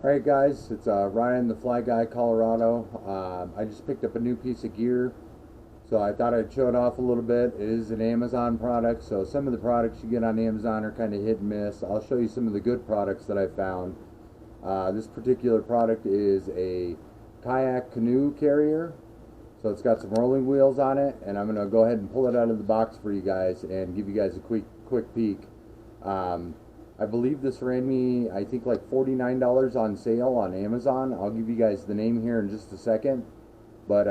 Alright guys, it's Ryan the Fly Guy, Colorado. I just picked up a new piece of gear, so I thought I'd show it off a little bit. It is an Amazon product, so some of the products you get on Amazon are kind of hit and miss. I'll show you some of the good products that I found. This particular product is a kayak canoe carrier, so it's got some rolling wheels on it, and I'm going to go ahead and pull it out of the box for you guys and give you guys a quick peek. I believe this ran me, I think, like $49 on sale on Amazon. I'll give you guys the name here in just a second. But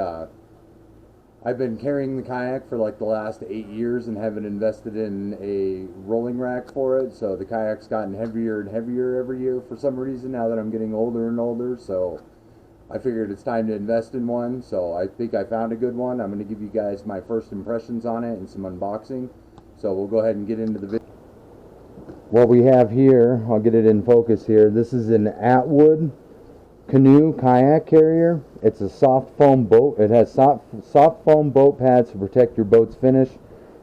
I've been carrying the kayak for like the last 8 years and haven't invested in a rolling rack for it. So the kayak's gotten heavier and heavier every year for some reason now that I'm getting older and older. So I figured it's time to invest in one. So I think I found a good one. I'm going to give you guys my first impressions on it and some unboxing. So we'll go ahead and get into the video. What we have here, I'll get it in focus here. This is an Attwood canoe kayak carrier. It's a soft foam boat. It has soft foam boat pads to protect your boat's finish.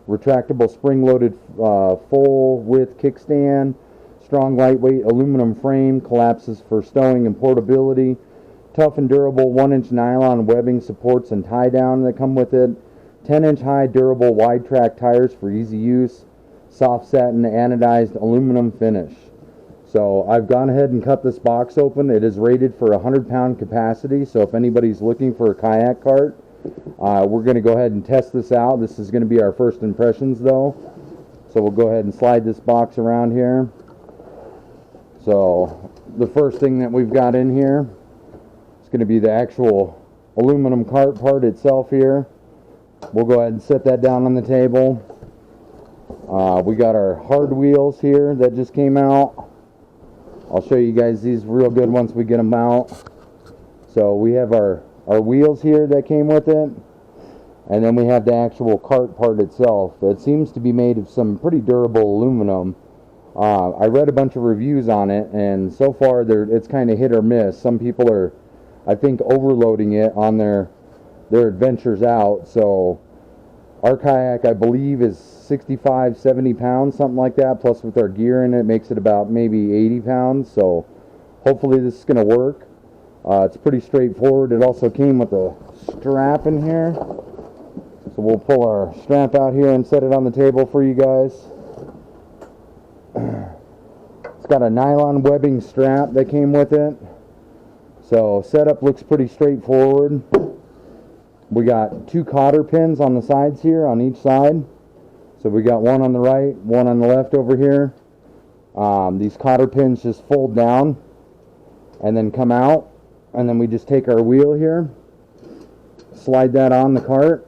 Retractable spring-loaded full-width kickstand. Strong, lightweight aluminum frame. Collapses for stowing and portability. Tough and durable 1-inch nylon webbing supports and tie-down that come with it. 10-inch high durable wide-track tires for easy use. Soft satin anodized aluminum finish. So I've gone ahead and cut this box open. It is rated for 100-pound capacity, so if anybody's looking for a kayak cart, we're going to go ahead and test this out. This is going to be our first impressions though. So we'll go ahead and slide this box around here. So the first thing that we've got in here is going to be the actual aluminum cart part itself here. We'll go ahead and set that down on the table. We got our hard wheels here that just came out. I'll show you guys these real good once we get them out. So we have our wheels here that came with it. And then we have the actual cart part itself. It seems to be made of some pretty durable aluminum. I read a bunch of reviews on it, and so far it's kind of hit or miss. Some people are, I think, overloading it on their adventures out. So our kayak, I believe, is 65, 70 pounds, something like that. Plus with our gear in it, makes it about maybe 80 pounds. So hopefully this is going to work. It's pretty straightforward. It also came with a strap in here. So we'll pull our strap out here and set it on the table for you guys. It's got a nylon webbing strap that came with it. So setup looks pretty straightforward. We got 2 cotter pins on the sides here, on each side. So we got one on the right, one on the left over here. These cotter pins just fold down and then come out. And then we just take our wheel here, slide that on the cart,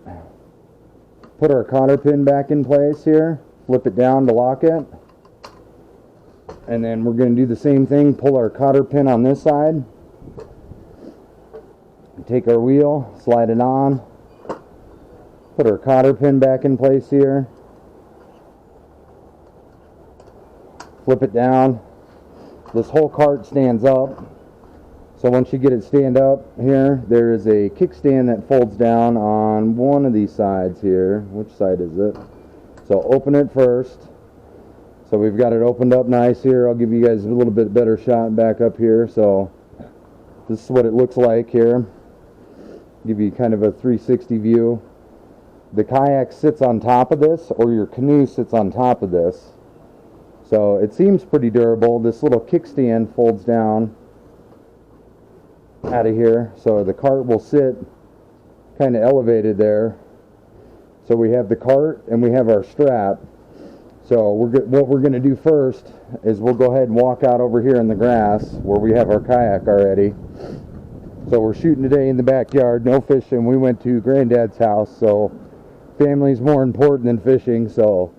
put our cotter pin back in place here, flip it down to lock it. And then we're going to do the same thing, pull our cotter pin on this side. Take our wheel, slide it on, put our cotter pin back in place here, flip it down. This whole cart stands up. So once you get it stand up here, there is a kickstand that folds down on one of these sides here. Which side is it? So open it first. So we've got it opened up nice here. I'll give you guys a little bit better shot back up here. So this is what it looks like here. Give you kind of a 360 view. The kayak sits on top of this, or your canoe sits on top of this. So it seems pretty durable. This little kickstand folds down out of here, so the cart will sit kind of elevated there. So we have the cart and we have our strap. So what we're going to do first is we'll go ahead and walk out over here in the grass where we have our kayak already. So we're shooting today in the backyard, no fishing. We went to Granddad's house, so family's more important than fishing, so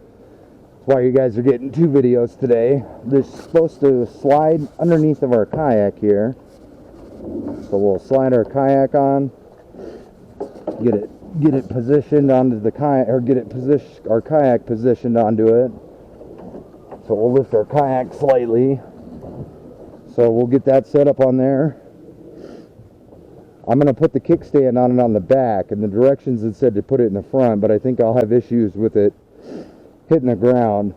that's why you guys are getting 2 videos today. This is supposed to slide underneath of our kayak here. So we'll slide our kayak on, get it positioned onto the kayak, or our kayak positioned onto it. So we'll lift our kayak slightly. So we'll get that set up on there. I'm going to put the kickstand on it on the back, and the directions it said to put it in the front, but I think I'll have issues with it hitting the ground.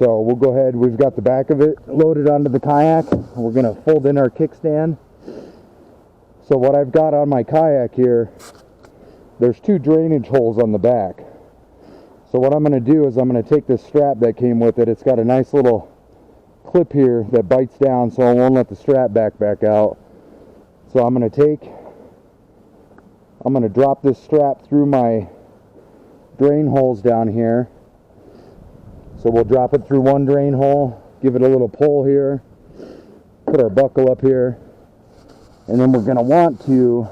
So we'll go ahead, we've got the back of it loaded onto the kayak. We're going to fold in our kickstand. So what I've got on my kayak here, there's 2 drainage holes on the back. So what I'm going to do is I'm going to take this strap that came with it. It's got a nice little clip here that bites down so I won't let the strap back out. So I'm going to drop this strap through my drain holes down here. So we'll drop it through one drain hole, give it a little pull here, put our buckle up here, and then we're going to want to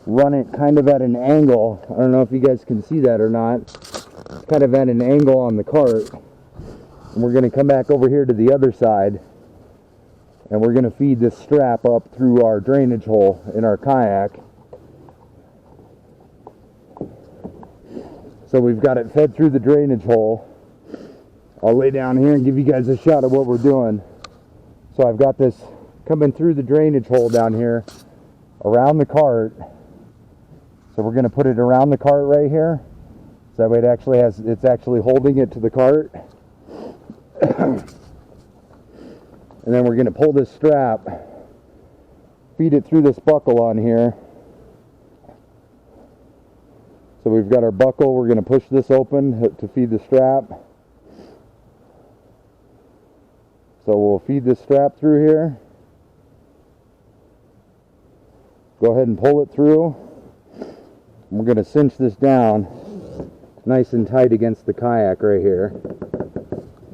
run it kind of at an angle. I don't know if you guys can see that or not. It's kind of at an angle on the cart. And we're going to come back over here to the other side, and we're going to feed this strap up through our drainage hole in our kayak. So we've got it fed through the drainage hole. I'll lay down here and give you guys a shot of what we're doing. So I've got this coming through the drainage hole down here around the cart. So we're going to put it around the cart right here. So that way it's actually holding it to the cart. And then we're going to pull this strap, feed it through this buckle on here. So we've got our buckle, we're going to push this open to feed the strap. So we'll feed this strap through here. Go ahead and pull it through. We're going to cinch this down nice and tight against the kayak right here.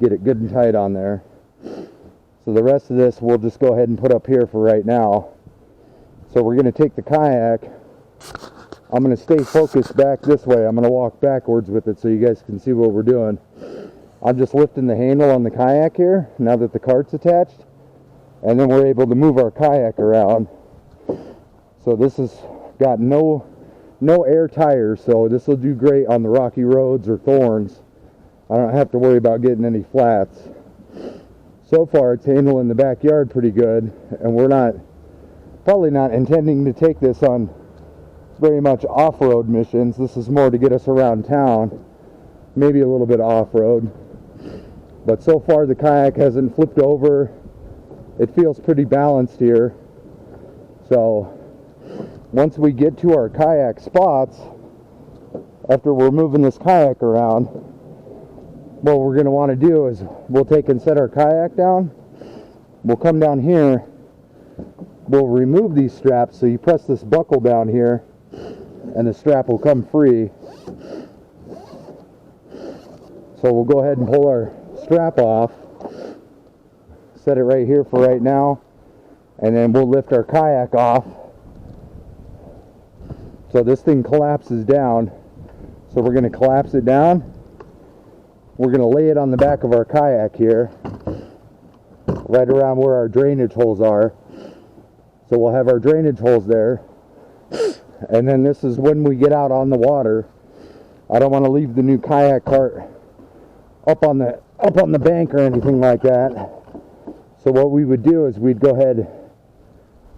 Get it good and tight on there. So the rest of this we'll just go ahead and put up here for right now. So we're going to take the kayak. I'm going to stay focused back this way. I'm going to walk backwards with it so you guys can see what we're doing. I'm just lifting the handle on the kayak here now that the cart's attached, and then we're able to move our kayak around. So this has got no air tires, so this will do great on the rocky roads or thorns. I don't have to worry about getting any flats. So far it's handling the backyard pretty good, and we're probably not intending to take this on very much off-road missions. This is more to get us around town, maybe a little bit off-road. But so far the kayak hasn't flipped over. It feels pretty balanced here. So once we get to our kayak spots, after we're moving this kayak around, what we're going to want to do is we'll take and set our kayak down. We'll come down here. We'll remove these straps. So you press this buckle down here and the strap will come free. So we'll go ahead and pull our strap off, set it right here for right now, and then we'll lift our kayak off. So this thing collapses down. So we're going to collapse it down. We're going to lay it on the back of our kayak here, right around where our drainage holes are. So we'll have our drainage holes there. And then this is when we get out on the water. I don't want to leave the new kayak cart up on the bank or anything like that. So what we would do is we'd go ahead,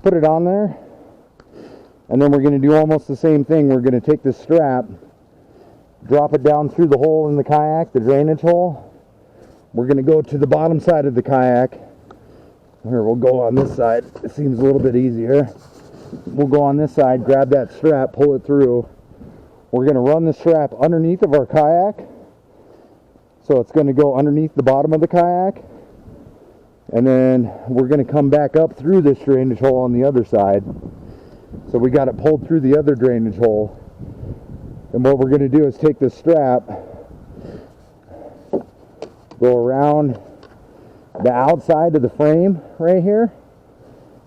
put it on there, and then we're going to do almost the same thing. We're going to take this strap, drop it down through the hole in the kayak, the drainage hole. We're going to go to the bottom side of the kayak. Here, we'll go on this side. It seems a little bit easier. We'll go on this side, grab that strap, pull it through. We're going to run the strap underneath of our kayak. So it's going to go underneath the bottom of the kayak. And then we're going to come back up through this drainage hole on the other side. So we got it pulled through the other drainage hole. And what we're going to do is take this strap, go around the outside of the frame right here.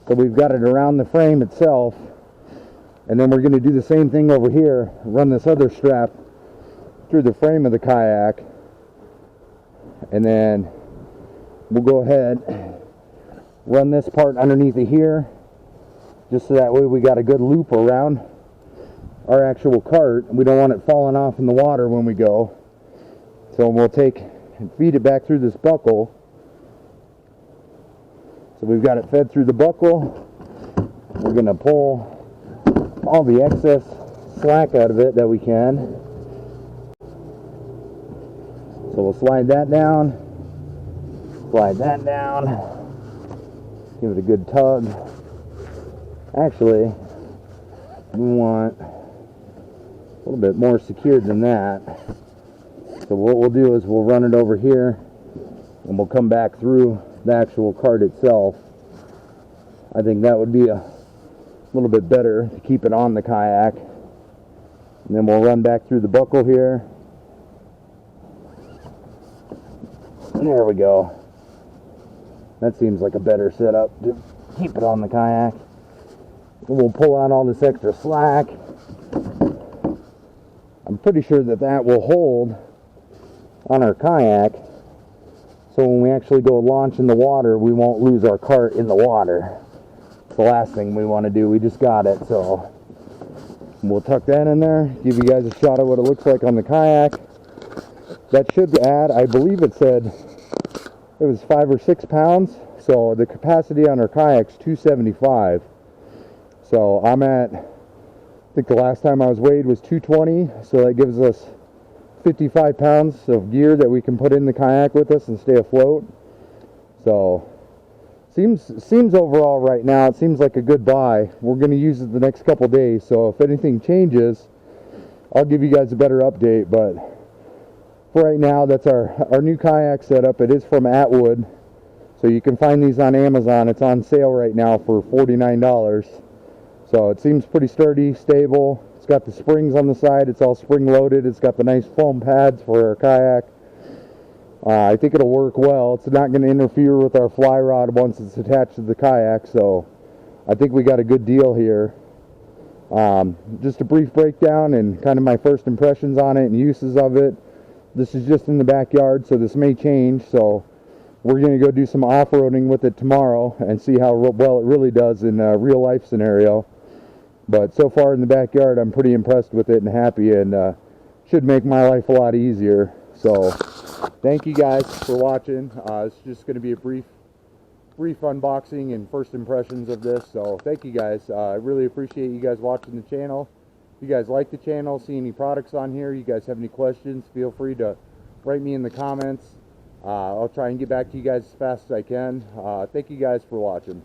So we've got it around the frame itself. And then we're going to do the same thing over here, run this other strap through the frame of the kayak. And then we'll go ahead, run this part underneath of here, just so that way we got a good loop around our actual cart. We don't want it falling off in the water when we go. So we'll take and feed it back through this buckle. So we've got it fed through the buckle. We're going to pull all the excess slack out of it that we can. So we'll slide that down. Slide that down. Give it a good tug. Actually, we want a little bit more secured than that. So what we'll do is we'll run it over here and we'll come back through the actual cart itself. I think that would be a little bit better to keep it on the kayak. And then we'll run back through the buckle here. There we go. That seems like a better setup to keep it on the kayak. We'll pull out all this extra slack. I'm pretty sure that that will hold on our kayak, so when we actually go launch in the water, we won't lose our cart in the water. It's the last thing we want to do. We just got it, so we'll tuck that in there, give you guys a shot of what it looks like on the kayak. That should add, I believe it said it was 5 or 6 pounds, so the capacity on our kayak's 275. So I'm at, I think the last time I was weighed was 220, so that gives us 55 pounds of gear that we can put in the kayak with us and stay afloat. So seems overall right now, it seems like a good buy. We're going to use it the next couple days, so if anything changes, I'll give you guys a better update. But for right now, that's our new kayak setup. It is from Attwood, so you can find these on Amazon. It's on sale right now for $49. So it seems pretty sturdy, stable. It's got the springs on the side. It's all spring loaded. It's got the nice foam pads for our kayak. I think it'll work well. It's not going to interfere with our fly rod once it's attached to the kayak. So I think we got a good deal here. Just a brief breakdown and kind of my first impressions on it and uses of it. This is just in the backyard, so this may change. So we're going to go do some off-roading with it tomorrow and see how well it really does in a real-life scenario. But so far in the backyard, I'm pretty impressed with it and happy, and should make my life a lot easier. So thank you guys for watching. It's just going to be a brief unboxing and first impressions of this. So thank you guys. I really appreciate you guys watching the channel. If you guys like the channel, see any products on here, you guys have any questions, feel free to write me in the comments. I'll try and get back to you guys as fast as I can. Thank you guys for watching.